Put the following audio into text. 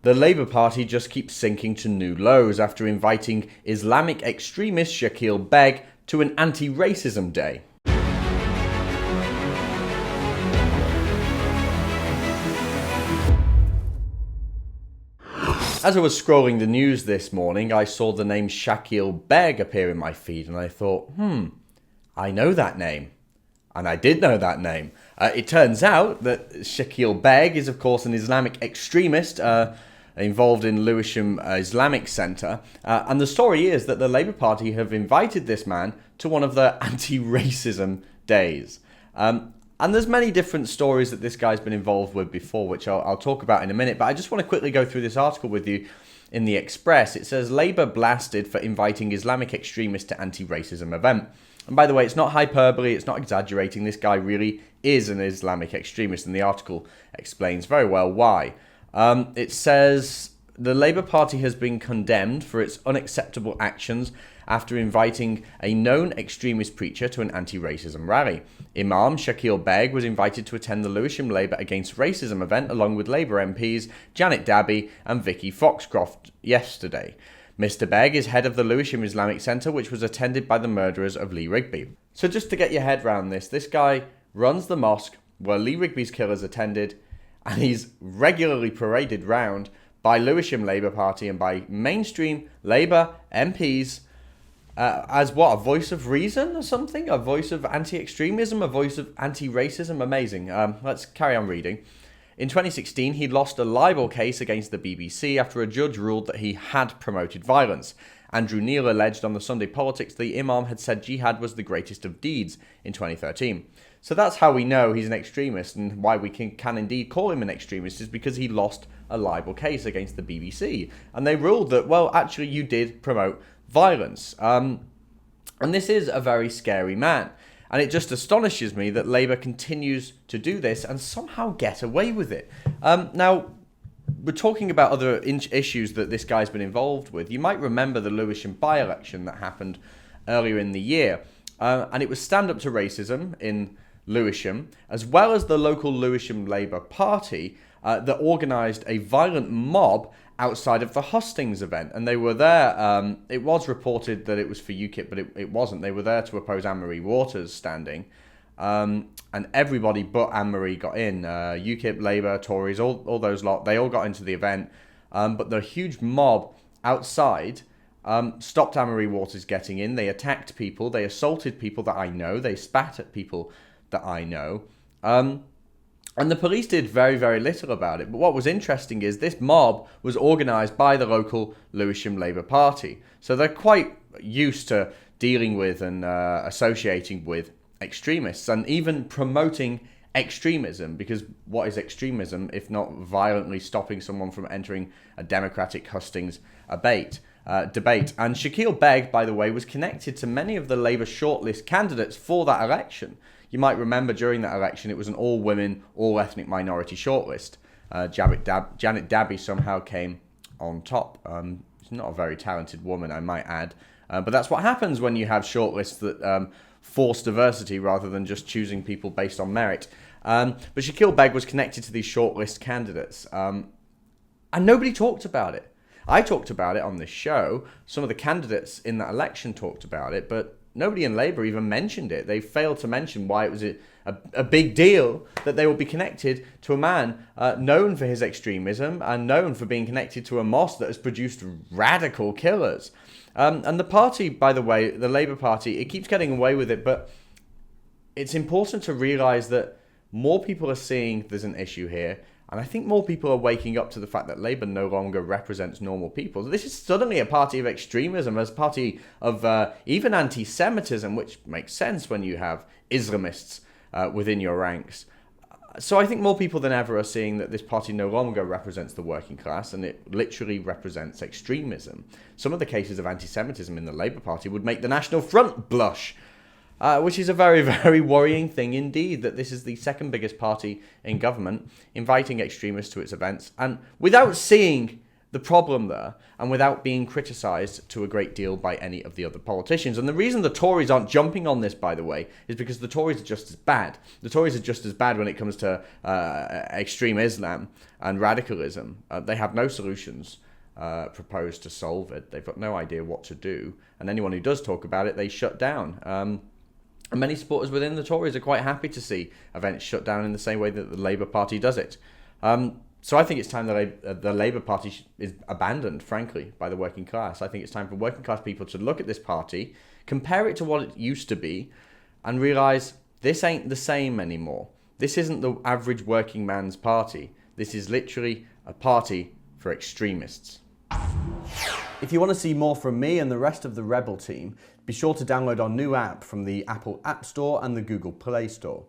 The Labour Party just keeps sinking to new lows after inviting Islamic extremist Shakeel Begg to an anti-racism day. As I was scrolling the news this morning, I saw the name Shakeel Begg appear in my feed and I thought, I know that name. And I did know that name. It turns out that Shakeel Begg is, of course, an Islamic extremist involved in Lewisham Islamic Centre. And the story is that the Labour Party have invited this man to one of their anti-racism days. And there's many different stories that this guy's been involved with before, which I'll talk about in a minute. But I just want to quickly go through this article with you in the Express. It says, Labour blasted for inviting Islamic extremists to anti-racism event. And by the way, it's not hyperbole, it's not exaggerating. This guy really is an Islamic extremist, and the article explains very well why. It says, the Labour Party has been condemned for its unacceptable actions after inviting a known extremist preacher to an anti-racism rally. Imam Shakeel Begg was invited to attend the Lewisham Labour Against Racism event along with Labour MPs Janet Dabby and Vicky Foxcroft yesterday. Mr. Begg is head of the Lewisham Islamic Centre, which was attended by the murderers of Lee Rigby. So just to get your head around this guy runs the mosque where Lee Rigby's killers attended, and he's regularly paraded round by Lewisham Labour Party and by mainstream Labour MPs as what, a voice of reason or something? A voice of anti-extremism? A voice of anti-racism? Amazing. Let's carry on reading. In 2016, he lost a libel case against the BBC after a judge ruled that he had promoted violence. Andrew Neil alleged on the Sunday Politics the Imam had said jihad was the greatest of deeds in 2013. So that's how we know he's an extremist, and why we can indeed call him an extremist is because he lost a libel case against the BBC. And they ruled that, well, actually you did promote violence. And this is a very scary man. And it just astonishes me that Labour continues to do this and somehow get away with it. Now, we're talking about other issues that this guy's been involved with. You might remember the Lewisham by-election that happened earlier in the year. And it was Stand Up to Racism in Lewisham, as well as the local Lewisham Labour Party that organised a violent mob outside of the hustings event. And they were there, it was reported that it was for UKIP, but it wasn't. They were there to oppose Anne-Marie Waters standing. And everybody but Anne-Marie got in. UKIP, Labour, Tories, all those lot, they all got into the event. But the huge mob outside stopped Anne-Marie Waters getting in. They attacked people. They assaulted people that I know. They spat at people that I know. And the police did very, very little about it. But what was interesting is this mob was organised by the local Lewisham Labour Party. So they're quite used to dealing with and associating with extremists and even promoting extremism, because what is extremism if not violently stopping someone from entering a democratic hustings debate? And Shakeel Begg, by the way, was connected to many of the Labour shortlist candidates for that election. You might remember during that election, it was an all-women, all-ethnic minority shortlist. Janet Dabby somehow came on top. She's not a very talented woman, I might add. But that's what happens when you have shortlists that force diversity rather than just choosing people based on merit. But Shakeel Begg was connected to these shortlist candidates. And nobody talked about it. I talked about it on this show. Some of the candidates in that election talked about it, but nobody in Labour even mentioned it. They failed to mention why it was a big deal that they would be connected to a man known for his extremism and known for being connected to a mosque that has produced radical killers. And the party, by the way, the Labour Party, it keeps getting away with it, but it's important to realise that more people are seeing there's an issue here. And I think more people are waking up to the fact that Labour no longer represents normal people. This is suddenly a party of extremism, a party of even anti-Semitism, which makes sense when you have Islamists within your ranks. So I think more people than ever are seeing that this party no longer represents the working class, and it literally represents extremism. Some of the cases of anti-Semitism in the Labour Party would make the National Front blush. Which is a very, very worrying thing indeed, that this is the second biggest party in government inviting extremists to its events, and without seeing the problem there, and without being criticised to a great deal by any of the other politicians. And the reason the Tories aren't jumping on this, by the way, is because the Tories are just as bad. The Tories are just as bad when it comes to extreme Islam and radicalism. They have no solutions proposed to solve it. They've got no idea what to do. And anyone who does talk about it, they shut down. And many supporters within the Tories are quite happy to see events shut down in the same way that the Labour Party does it. So I think it's time that the Labour Party is abandoned, frankly, by the working class. I think it's time for working class people to look at this party, compare it to what it used to be, and realise this ain't the same anymore. This isn't the average working man's party. This is literally a party for extremists. If you want to see more from me and the rest of the Rebel team, be sure to download our new app from the Apple App Store and the Google Play Store.